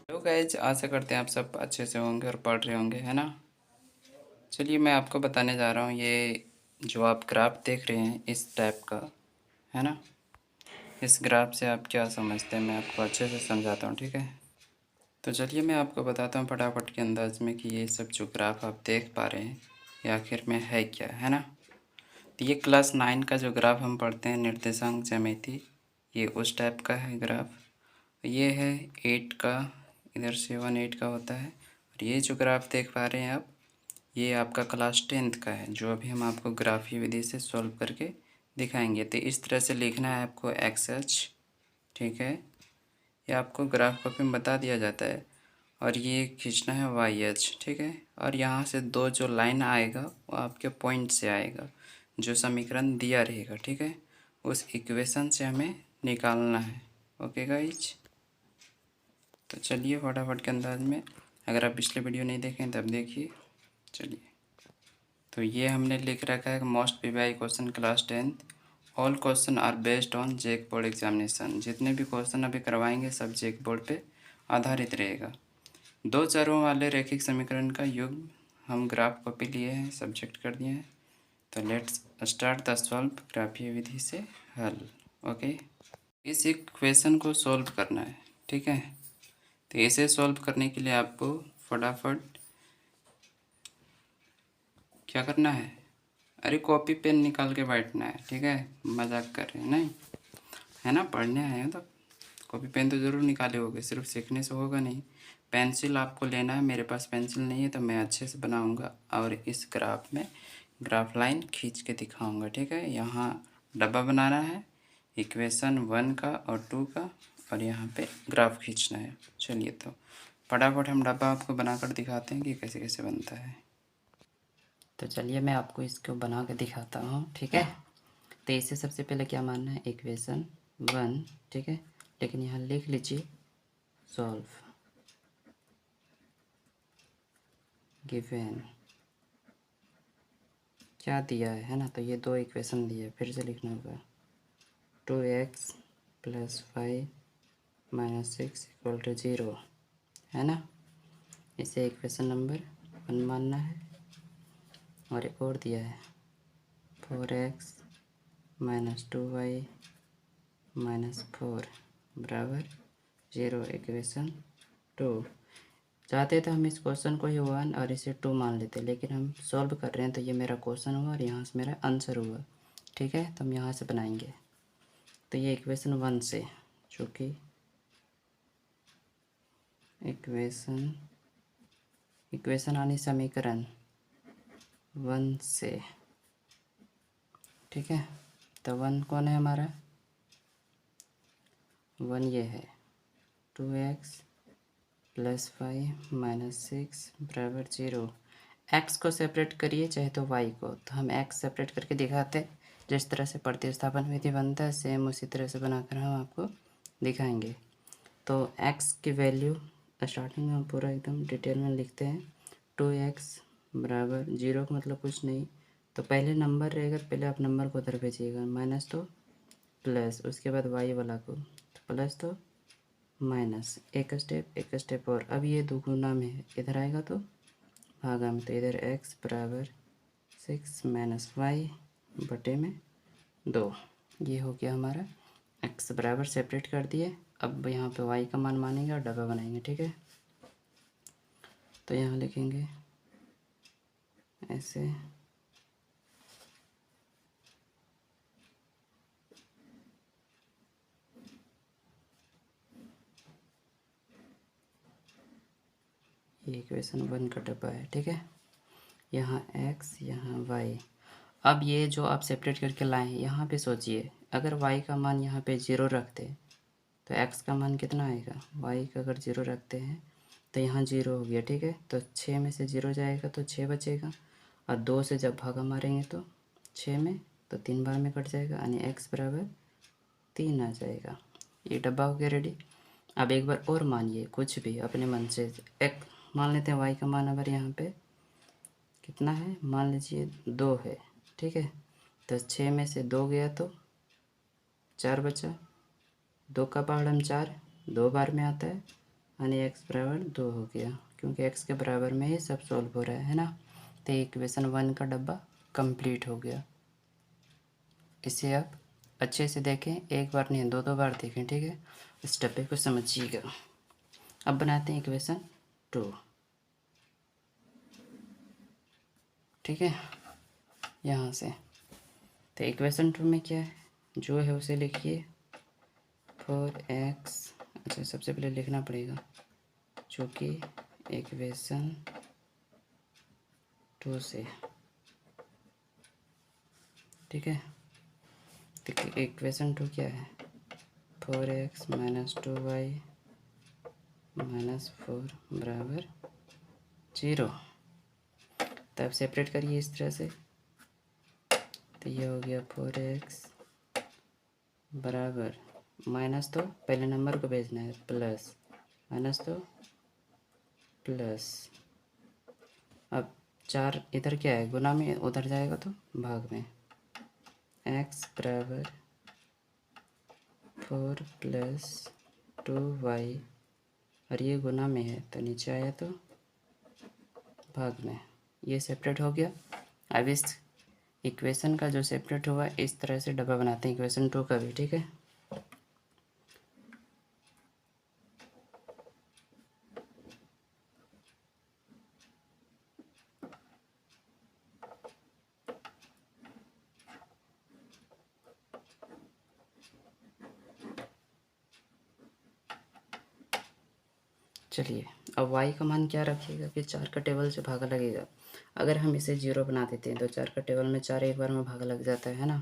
Hello guys, आशा करते हैं आप सब अच्छे से होंगे और पढ़ रहे होंगे, है ना। चलिए मैं आपको बताने जा रहा हूँ, ये जो आप ग्राफ देख रहे हैं इस टाइप का, है ना। इस ग्राफ से आप क्या समझते हैं मैं आपको अच्छे से समझाता हूँ, ठीक है। तो चलिए मैं आपको बताता हूँ फटाफट के अंदाज में कि ये सब जो ग्राफ आप देख पा रहे हैं ये आखिर में है क्या, है ना। तो ये क्लास 9 का जो ग्राफ हम पढ़ते हैं, निर्देशांक ज्यामिति, ये उस टाइप का है ग्राफ। ये है 8 का, इधर 7 8 का होता है। और ये जो ग्राफ देख पा रहे हैं आप, ये आपका क्लास 10th का है, जो अभी हम आपको ग्राफीय विधि से सॉल्व करके दिखाएंगे। तो इस तरह से लिखना है आपको XH, ठीक है। ये आपको ग्राफ कॉपी में बता दिया जाता है। और ये खींचना है YH, ठीक है। और यहाँ से दो जो लाइन आएगा वो आपके पॉइंट से आएगा, जो समीकरण दिया रहेगा, ठीक है। उस इक्वेशन से हमें निकालना है। ओके गाइज, तो चलिए फटाफट के अंदाज में, अगर आप पिछले वीडियो नहीं देखें तब देखिए। चलिए, तो ये हमने लिख रखा है most PY question class 10th, all question are based on JAC board examination. जितने भी क्वेश्चन अभी करवाएंगे सब जेक बोर्ड पे आधारित रहेगा। दो चरों वाले रैखिक समीकरण का युग्म हम ग्राफ कॉपी लिए हैं, सब्जेक्ट कर दिए हैं। तो लेट्स स्टार्ट द सॉल्व ग्राफीय विधि से हल। ओके, इस इक्वेशन को सॉल्व करना है, ठीक है। तो इसे सॉल्व करने के लिए आपको फटाफट क्या करना है, अरे कॉपी पेन निकाल के बैठना है, ठीक है। मजाक कर रहे हैं नहीं, है ना, पढ़ने आए हैं तो कॉपी पेन तो ज़रूर निकाले होगे, सिर्फ सीखने से होगा नहीं। पेंसिल आपको लेना है, मेरे पास पेंसिल नहीं है तो मैं अच्छे से बनाऊंगा और इस ग्राफ में ग्राफ लाइन खींच के दिखाऊंगा, ठीक है। यहाँ डब्बा बनाना है इक्वेशन 1 का और 2 का, और यहाँ पे ग्राफ खींचना है। चलिए तो फटाफट हम डब्बा आपको बनाकर दिखाते हैं कि कैसे कैसे बनता है। तो चलिए मैं आपको इसको बना के दिखाता हूँ, ठीक है। तो इसे सबसे पहले क्या मानना है, इक्वेशन 1, ठीक है। लेकिन यहाँ लिख लीजिए सॉल्व गिवन, क्या दिया है ना। तो ये दो इक्वेशन दिए, फिर से लिखना होगा 2x + 5 - 6 = 0, है ना। इसे इक्वेशन नंबर 1 मानना है। और एक और दिया है 4x - 2y - 4 = 0, इक्वेशन 2। चाहते तो हम इस क्वेश्चन को ही 1 और इसे 2 मान लेते, लेकिन हम सॉल्व कर रहे हैं तो ये मेरा क्वेश्चन हुआ और यहाँ से मेरा आंसर हुआ, ठीक है। तो हम यहाँ से बनाएंगे। तो ये इक्वेशन 1 से, चूँकि इक्वेशन आनी समीकरण 1 से, ठीक है। तो 1 कौन है हमारा, 1 ये है 2x + 5 - 6 = 0। x को सेपरेट करिए चाहे तो y को, तो हम x सेपरेट करके दिखाते, जिस तरह से प्रतिस्थापन विधि बनता है सेम उसी तरह से बनाकर हम आपको दिखाएंगे। तो x की वैल्यू स्टार्टिंग में हम पूरा एकदम डिटेल में लिखते हैं। 2x = 0 का मतलब कुछ नहीं, तो पहले नंबर रहेगा, पहले आप नंबर को उधर भेजिएगा, माइनस तो प्लस, उसके बाद y वाला को प्लस तो माइनस, एक स्टेप और। अब ये दुगुना में है, इधर आएगा तो भागा में, तो इधर x = 6 - y/2। ये हो गया हमारा, x बराबर सेपरेट कर दिए। अब यहाँ पे y का मान मानेंगे और डब्बा बनाएंगे, ठीक है। तो यहाँ लिखेंगे ऐसे, ये इक्वेशन 1 का डब्बा है, ठीक है। यहाँ x, यहाँ y। अब ये जो आप सेपरेट करके लाए हैं, यहाँ पे सोचिए, अगर y का मान यहाँ पे 0 रखते तो x का मान कितना आएगा, y का अगर 0 रखते हैं तो यहाँ 0 हो गया, ठीक है। तो 6 में से 0 जाएगा तो 6 बचेगा, और 2 से जब भागा मारेंगे तो 6 में, तो 3 बार में कट जाएगा, यानी x = 3 आ जाएगा। ये डब्बा हो गया रेडी। अब एक बार और मानिए कुछ भी अपने मन से, एक मान लेते हैं y का मान अगर यहाँ पे कितना है, मान लीजिए 2 है, ठीक है। तो 6 में से 2 गया तो 4 बचा। 2 का पहाड़ 4 2 बार में आता है, यानी x बराबर 2 हो गया, क्योंकि x के बराबर में ही सब सॉल्व हो रहा है ना। तो इक्वेशन 1 का डब्बा कंप्लीट हो गया। इसे आप अच्छे से देखें, एक बार नहीं 2 बार देखें, ठीक है। इस डब्बे को समझिएगा। अब बनाते हैं इक्वेशन 2, ठीक है, यहाँ से। तो इक्वेशन 2 में क्या है जो है उसे लिखिए 4x। अच्छा, सबसे पहले लिखना पड़ेगा चूँकि इक्वेशन 2 से, ठीक है। तो इक्वेशन 2 क्या है 4x - 2y - 4 बराबर 0। तब सेपरेट करिए इस तरह से। तो ये हो गया 4x बराबर, माइनस तो पहले नंबर को भेजना है, प्लस, माइनस तो प्लस। अब 4 इधर क्या है गुना में, उधर जाएगा तो भाग में। x बराबर 4 + 2y, और ये गुना में है तो नीचे आया तो भाग में। ये सेपरेट हो गया। अब इस इक्वेशन का जो सेपरेट हुआ इस तरह से डब्बा बनाते हैं इक्वेशन 2 का भी, ठीक है। चलिए, अब y का मान क्या रखिएगा कि 4 का टेबल से भागा लगेगा। अगर हम इसे 0 बना देते हैं तो 4 का टेबल में 4 एक बार में भागा लग जाता है ना।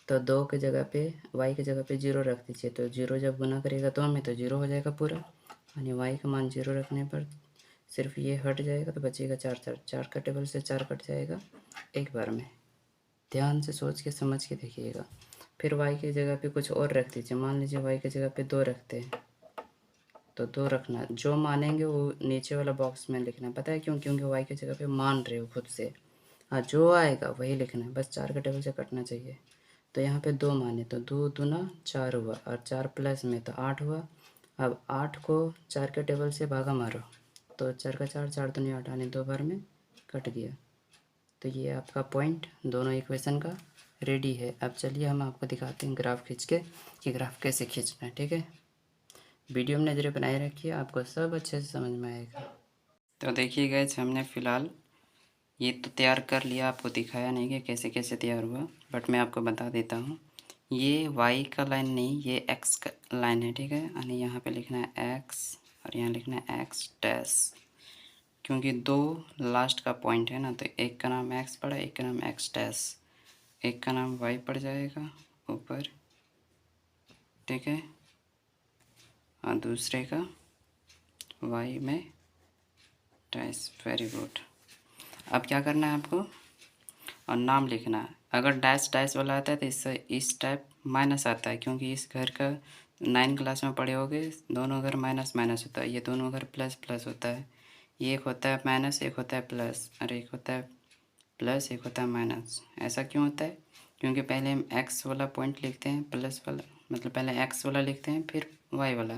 तो 2 के जगह पे, y की जगह पे 0 रख दीजिए। तो 0 जब गुना करेगा 2 में तो 0 हो जाएगा पूरा, यानी y का मान 0 रखने पर सिर्फ ये हट जाएगा तो बचेगा 4 का टेबल से 4 कट जाएगा एक बार में। ध्यान से सोच के समझ के देखिएगा। फिर y की जगह पे कुछ और रख दीजिए। मान लीजिए y की जगह पे 2 रखते हैं तो 2 रखना, जो मानेंगे वो नीचे वाला बॉक्स में लिखना। पता है क्यों? क्योंकि y की जगह पे मान रहे हो खुद से। हाँ, जो आएगा वही लिखना है, बस 4 के टेबल से कटना चाहिए। तो यहाँ पे 2 माने तो 2 दूना 4 हुआ, और 4 प्लस में तो 8 हुआ। अब 8 को 4 के टेबल से भागा मारो तो 4 का 4, 4 दूनी 8, यानी 2 बार में कट गया। तो ये आपका पॉइंट दोनों इक्वेशन का रेडी है। अब चलिए हम आपको दिखाते हैं ग्राफ खींच के कि ग्राफ कैसे खींचना है, ठीक है। वीडियो में नज़रें बनाए रखिए, आपको सब अच्छे से समझ में आएगा। तो देखिए गाइस, हमने फ़िलहाल ये तो तैयार कर लिया, आपको दिखाया नहीं कि कैसे कैसे तैयार हुआ, बट मैं आपको बता देता हूँ। ये y का लाइन नहीं, ये x का लाइन है, ठीक है। यानी यहाँ पे लिखना है x और यहाँ लिखना है x डैश, क्योंकि 2 लास्ट का पॉइंट है ना। तो एक का नाम x पड़ा, एक का नाम x डैश, एक का नाम y पड़ जाएगा ऊपर, ठीक है, और दूसरे का y में डैश। Very good. अब क्या करना है आपको, और नाम लिखना है। अगर डैश डैश वाला आता है तो इससे इस टाइप माइनस आता है, क्योंकि इस घर का 9 क्लास में पढ़े होगे, दोनों घर माइनस माइनस होता है, ये दोनों घर प्लस प्लस होता है। ये एक होता है माइनस, एक होता है प्लस, और एक होता है प्लस, एक होता है माइनस। ऐसा क्यों होता है? क्योंकि पहले हम एक्स वाला पॉइंट लिखते हैं, प्लस वाला, मतलब पहले एक्स वाला लिखते हैं फिर वाई वाला।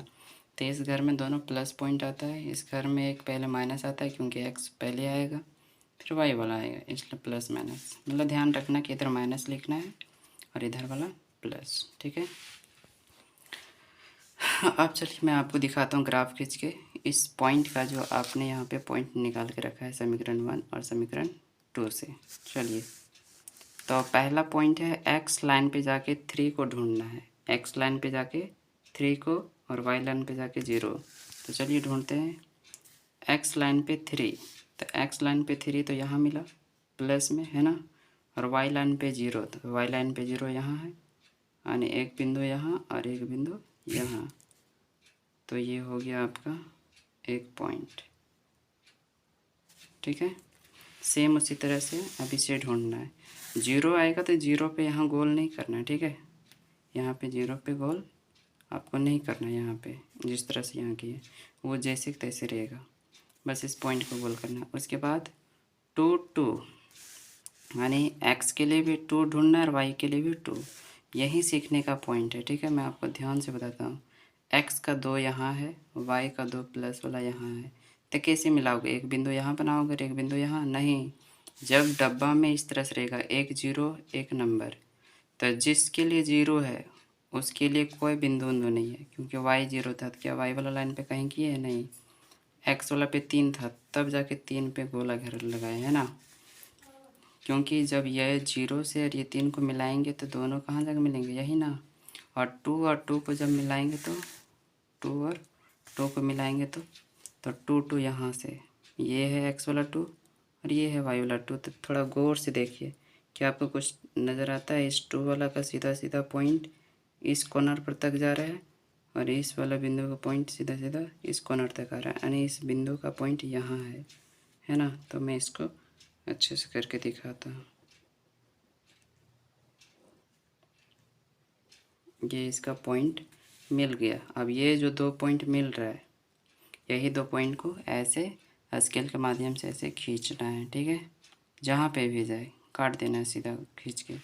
तो इस घर में दोनों प्लस पॉइंट आता है, इस घर में एक पहले माइनस आता है क्योंकि एक्स पहले आएगा फिर वाई वाला आएगा, इसलिए प्लस माइनस। मतलब ध्यान रखना कि इधर माइनस लिखना है और इधर वाला प्लस, ठीक है। अब चलिए मैं आपको दिखाता हूँ ग्राफ खींच के इस पॉइंट का, जो आपने यहाँ पे पॉइंट निकाल के रखा है समीकरण 1 और समीकरण 2 से। चलिए, तो पहला पॉइंट है एक्स लाइन पे जाके 3 को ढूंढना है। एक्स लाइन पे जाके 3 को और वाई लाइन पे जाके 0। तो चलिए ढूंढते हैं। एक्स लाइन पे 3, तो एक्स लाइन पे 3 तो यहाँ मिला प्लस में, है ना। और वाई लाइन पे 0, तो वाई लाइन पे 0 यहाँ है, यानी एक बिंदु यहाँ और एक बिंदु यहाँ। तो ये हो गया आपका एक पॉइंट, ठीक है। सेम उसी तरह से अब इसे ढूंढना है। 0 आएगा तो 0 पे यहाँ गोल नहीं करना है, ठीक है। यहाँ पे 0 पे गोल आपको नहीं करना है। यहाँ पे जिस तरह से यहाँ की है वो जैसे तैसे रहेगा, बस इस पॉइंट को गोल करना है। उसके बाद 2 2 यानी एक्स के लिए भी 2 ढूंढना है और वाई के लिए भी 2। यही सीखने का पॉइंट है, ठीक है। मैं आपको ध्यान से बताता हूँ। एक्स का 2 यहाँ है, वाई का 2 प्लस वाला यहाँ है, तो कैसे मिलाओगे? एक बिंदु यहाँ बनाओगे और एक बिंदु यहाँ? नहीं, जब डब्बा में इस तरह से रहेगा, एक जीरो एक नंबर, तो जिसके लिए जीरो है उसके लिए कोई बिंदु उंदु नहीं है, क्योंकि वाई जीरो था। तो क्या वाई वाला लाइन पे कहीं किए है? नहीं। एक्स वाला पे 3 था, तब जाके 3 पे गोला घेर लगाए, है ना। क्योंकि जब यह जीरो से और ये 3 को मिलाएंगे तो दोनों कहाँ जाकर मिलेंगे? यही ना। और 2 और 2 को जब मिलाएंगे तो 2 और 2 को मिलाएंगे तो 2 2 यहाँ से, ये है एक्स वाला 2 और ये है वाई वाला 2। तो थोड़ा गौर से देखिए, क्या आपको कुछ नज़र आता है? इस 2 वाला का सीधा सीधा पॉइंट इस कॉर्नर पर तक जा रहा है और इस वाला बिंदु का पॉइंट सीधा सीधा इस कॉर्नर तक आ रहा है, यानी इस बिंदु का पॉइंट यहाँ है ना। तो मैं इसको अच्छे से करके दिखाता हूँ। ये इसका पॉइंट मिल गया। अब ये जो 2 पॉइंट मिल रहा है, यही 2 पॉइंट को ऐसे स्केल के माध्यम से ऐसे खींचना है, ठीक है। जहाँ पे भी जाए काट देना है सीधा खींच के।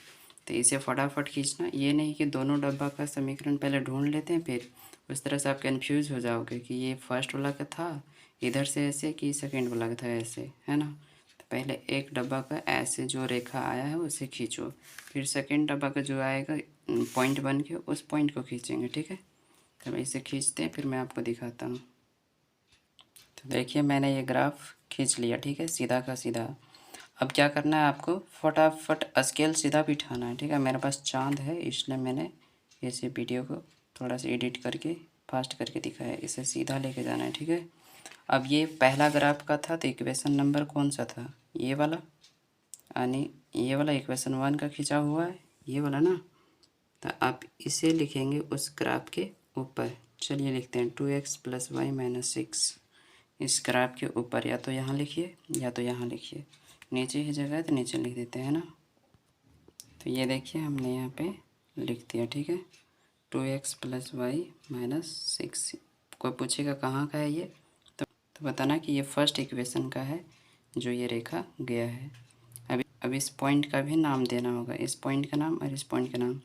तो इसे फटाफट खींचना, ये नहीं कि दोनों डब्बा का समीकरण पहले ढूंढ लेते हैं, फिर उस तरह से आप कन्फ्यूज़ हो जाओगे कि ये फर्स्ट वाला का था इधर से ऐसे कि सेकंड वाला का था ऐसे, है ना। तो पहले एक डब्बा का ऐसे जो रेखा आया है उसे खींचो, फिर सेकंड डब्बा का जो आएगा पॉइंट बन के उस पॉइंट को खींचेंगे, ठीक है। तो इसे खींचते हैं, फिर मैं आपको दिखाता हूँ। तो देखिए मैंने ये ग्राफ खींच लिया, ठीक है, सीधा का सीधा। अब क्या करना है आपको? फटाफट स्केल सीधा बिठाना है, ठीक है। मेरे पास चांद है इसलिए मैंने इसे वीडियो को थोड़ा सा एडिट करके फास्ट करके दिखाया। इसे सीधा लेके जाना है, ठीक है। अब ये पहला ग्राफ का था, तो इक्वेशन नंबर कौन सा था? ये वाला, यानी ये वाला इक्वेशन 1 का खींचा हुआ है, ये वाला ना। तो आप इसे लिखेंगे उस ग्राफ के ऊपर। चलिए लिखते हैं 2x + y - 6 इस ग्राफ के ऊपर, या तो यहाँ लिखिए या तो यहाँ लिखिए, नीचे ही जगह है तो नीचे लिख देते हैं ना। तो ये देखिए हमने यहाँ पे लिख दिया, ठीक है। 2x + y - 6। कोई पूछेगा कहाँ का है ये, तो बताना कि ये फर्स्ट इक्वेशन का है जो ये रेखा गया है। अब इस पॉइंट का भी नाम देना होगा, इस पॉइंट का नाम और इस पॉइंट का नाम।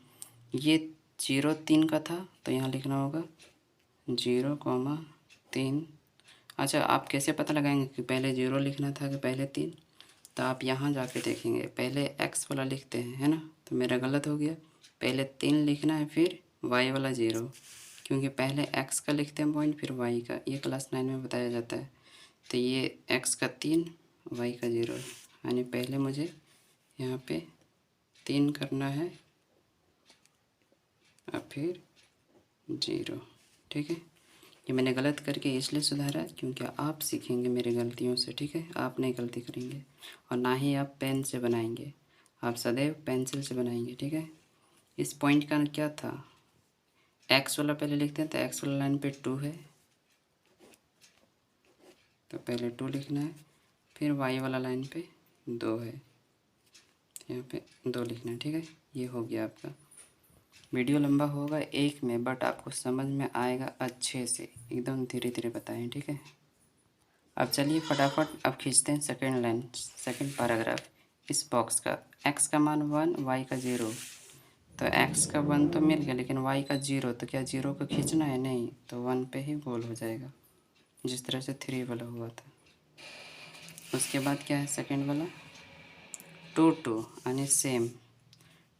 ये 0 3 का था तो यहाँ लिखना होगा 0,3। अच्छा, आप कैसे पता लगाएंगे कि पहले 0 लिखना था कि पहले 3? तो आप यहाँ जाके देखेंगे, पहले x वाला लिखते हैं, है ना। तो मेरा गलत हो गया, पहले 3 लिखना है फिर y वाला 0, क्योंकि पहले x का लिखते हैं पॉइंट फिर y का, ये क्लास 9 में बताया जाता है। तो ये x का 3 y का 0, यानी पहले मुझे यहाँ पे 3 करना है और फिर 0, ठीक है। ये मैंने गलत करके इसलिए सुधारा क्योंकि आप सीखेंगे मेरी गलतियों से, ठीक है। आप नहीं गलती करेंगे और ना ही आप पेन से बनाएंगे, आप सदैव पेंसिल से बनाएंगे, ठीक है। इस पॉइंट का क्या था? एक्स वाला पहले लिखते हैं, तो एक्स वाला लाइन पे 2 है तो पहले 2 लिखना है, फिर वाई वाला लाइन पे 2 है, यहाँ पे 2 लिखना है, ठीक है। ये हो गया आपका। वीडियो लंबा होगा एक में, बट आपको समझ में आएगा अच्छे से, एकदम धीरे धीरे बताएं, ठीक है। अब चलिए फटाफट अब खींचते हैं सेकंड लाइन, सेकंड पैराग्राफ इस बॉक्स का। x का मान 1, y का 0। तो x का 1 तो मिल गया, लेकिन y का 0, तो क्या 0 को खींचना है? नहीं, तो 1 पे ही गोल हो जाएगा, जिस तरह से 3 वाला हुआ था। उसके बाद क्या है सेकंड वाला? 2 2, यानी सेम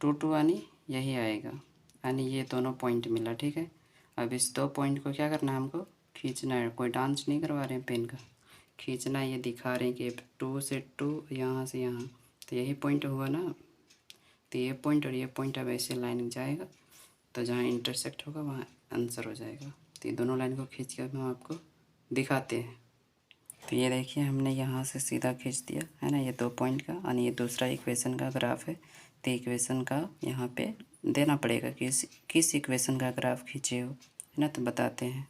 2 2, यानी यही आएगा, यानी ये दोनों पॉइंट मिला, ठीक है। अब इस 2 पॉइंट को क्या करना है हमको? खींचना है। कोई डांस नहीं करवा रहे हैं पेन का, खींचना ये दिखा रहे हैं कि 2 से 2, यहाँ से यहाँ, तो यही पॉइंट हुआ ना। तो ये पॉइंट और ये पॉइंट अब ऐसे लाइन जाएगा, तो जहाँ इंटरसेक्ट होगा वहाँ आंसर हो जाएगा। तो ये दोनों लाइन को खींच कर हम आपको दिखाते हैं। तो ये देखिए हमने यहाँ से सीधा खींच दिया, है ना, ये 2 पॉइंट का, यानी ये दूसरा इक्वेशन का ग्राफ है। तो इक्वेशन का यहाँ पे देना पड़ेगा कि किस इक्वेशन का ग्राफ खींचे हो, है ना। तो बताते हैं।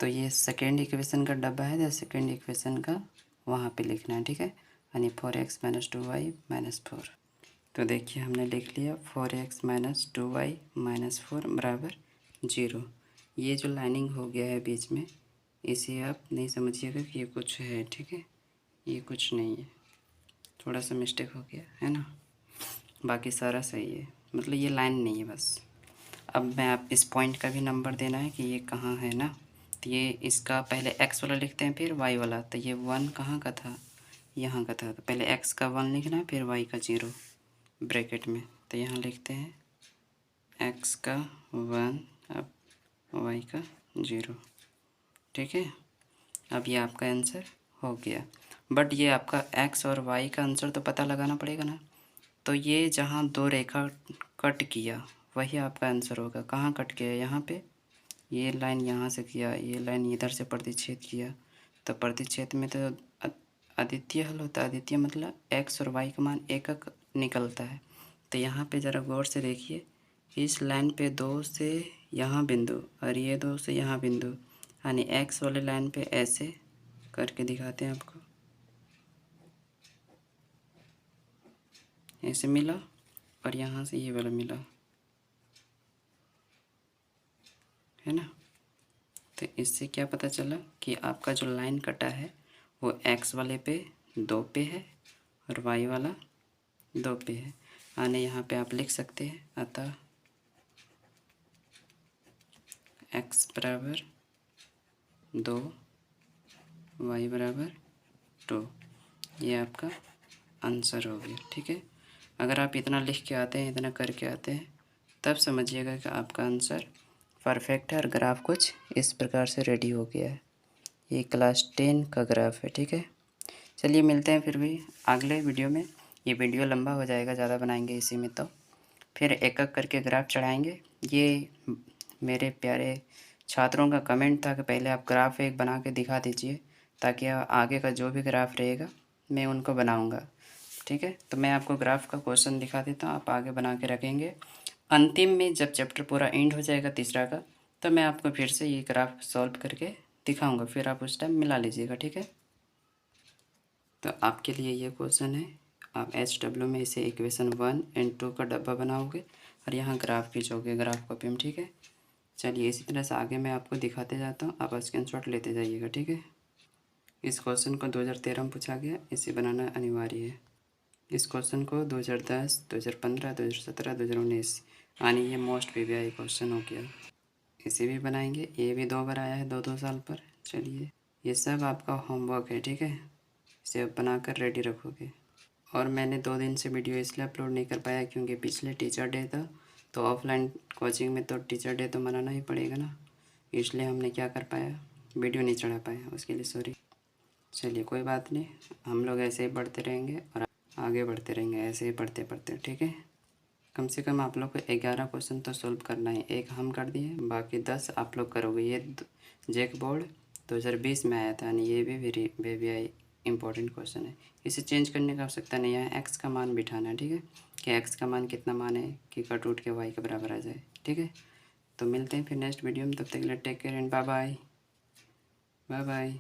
तो ये सेकेंड इक्वेशन का डब्बा है, तो सेकेंड इक्वेशन का वहाँ पे लिखना है, ठीक है। यानी 4x - 2y - 4। तो देखिए हमने लिख लिया 4x - 2y - 4 बराबर 0। ये जो लाइनिंग हो गया है बीच में, इसे आप नहीं समझिएगा कि ये कुछ है, ठीक है। ये कुछ नहीं है, थोड़ा सा मिस्टेक हो गया, है ना। बाकी सारा सही है, मतलब ये लाइन नहीं है बस। अब मैं आप इस पॉइंट का भी नंबर देना है कि ये कहाँ है ना। तो ये इसका पहले एक्स वाला लिखते हैं फिर वाई वाला। तो ये 1 कहाँ का था, यहाँ का था। तो पहले एक्स का 1 लिखना है फिर वाई का 0 ब्रैकेट में। तो यहाँ लिखते हैं एक्स का 1 अब वाई का 0। ठीक है, अब ये आपका आंसर हो गया। बट ये आपका एक्स और वाई का आंसर तो पता लगाना पड़ेगा ना। तो ये जहाँ दो रेखा कट किया वही आपका आंसर होगा। कहाँ कट किया, यहाँ पे ये लाइन यहाँ से किया, ये लाइन इधर से प्रतिच्छेद किया। तो प्रतिच्छेद में तो अद्वितीय हल होता है। अद्वितीय मतलब एक्स और वाई का मान एकक निकलता है। तो यहाँ पे ज़रा गौर से देखिए, इस लाइन पे 2 से यहाँ बिंदु और ये 2 से यहाँ बिंदु, यानी एक्स वाले लाइन पे ऐसे करके दिखाते हैं आपको, ऐसे मिला और यहाँ से ये वाला मिला, है ना। तो इससे क्या पता चला कि आपका जो लाइन कटा है वो एक्स वाले पे 2 पे है और वाई वाला 2 पे है। यानी यहाँ पे आप लिख सकते हैं अतः एक्स बराबर 2 वाई बराबर 2। ये आपका आंसर हो गया। ठीक है, अगर आप इतना लिख के आते हैं, इतना करके आते हैं, तब समझिएगा कि आपका आंसर परफेक्ट है और ग्राफ कुछ इस प्रकार से रेडी हो गया है। ये क्लास 10 का ग्राफ है। ठीक है, चलिए मिलते हैं फिर भी अगले वीडियो में। ये वीडियो लंबा हो जाएगा, ज़्यादा बनाएंगे इसी में, तो फिर एक एक करके ग्राफ चढ़ाएंगे। ये मेरे प्यारे छात्रों का कमेंट था कि पहले आप ग्राफ एक बना के दिखा दीजिए, ताकि आगे का जो भी ग्राफ रहेगा मैं उनको बनाऊंगा। ठीक है, तो मैं आपको ग्राफ का क्वेश्चन दिखा देता हूँ, आप आगे बना के रखेंगे। अंतिम में जब चैप्टर पूरा एंड हो जाएगा तीसरा का, तो मैं आपको फिर से ये ग्राफ सॉल्व करके दिखाऊंगा, फिर आप उस टाइम मिला लीजिएगा। ठीक है, तो आपके लिए ये क्वेश्चन है। आप HW में इसे इक्वेशन 1 और 2 का डब्बा बनाओगे और यहाँ ग्राफ खींचोगे, ग्राफ कॉपी में। ठीक है, चलिए इसी तरह से आगे मैं आपको दिखाते जाता हूँ, आप स्क्रीनशॉट लेते जाइएगा। ठीक है, इस क्वेश्चन को 2013 में पूछा गया, इसे बनाना अनिवार्य है। इस क्वेश्चन को 2010, 2015, 2017, 2019 यानी ये मोस्ट PBI क्वेश्चन हो गया। इसे भी बनाएंगे, ये भी 2 बार आया है 2-2 साल पर। चलिए ये सब आपका होमवर्क है। ठीक है, इसे आप बनाकर रेडी रखोगे। और मैंने 2 दिन से वीडियो इसलिए अपलोड नहीं कर पाया क्योंकि पिछले टीचर डे था, तो ऑफलाइन कोचिंग में तो टीचर डे तो मनाना ही पड़ेगा ना, इसलिए हमने क्या कर पाया, वीडियो नहीं चढ़ा पाया, उसके लिए सॉरी। चलिए कोई बात नहीं, हम लोग ऐसे ही पढ़ते रहेंगे और आगे बढ़ते रहेंगे, ऐसे ही पढ़ते पढ़ते। ठीक है, कम से कम आप लोग को 11 क्वेश्चन तो सॉल्व करना है। एक हम कर दिए, बाकी 10 आप लोग करोगे। ये जैक बोर्ड 2020 में आया था, यानी ये भी वेरी आई इंपॉर्टेंट क्वेश्चन है। इसे चेंज करने की आवश्यकता नहीं है, एक्स का मान बिठाना है। ठीक है, कि एक्स का मान कितना मान है कि कट उठ के वाई के बराबर आ जाए। ठीक है, तो मिलते हैं फिर नेक्स्ट वीडियो में, तब तक के लिए take care and bye bye. Bye bye.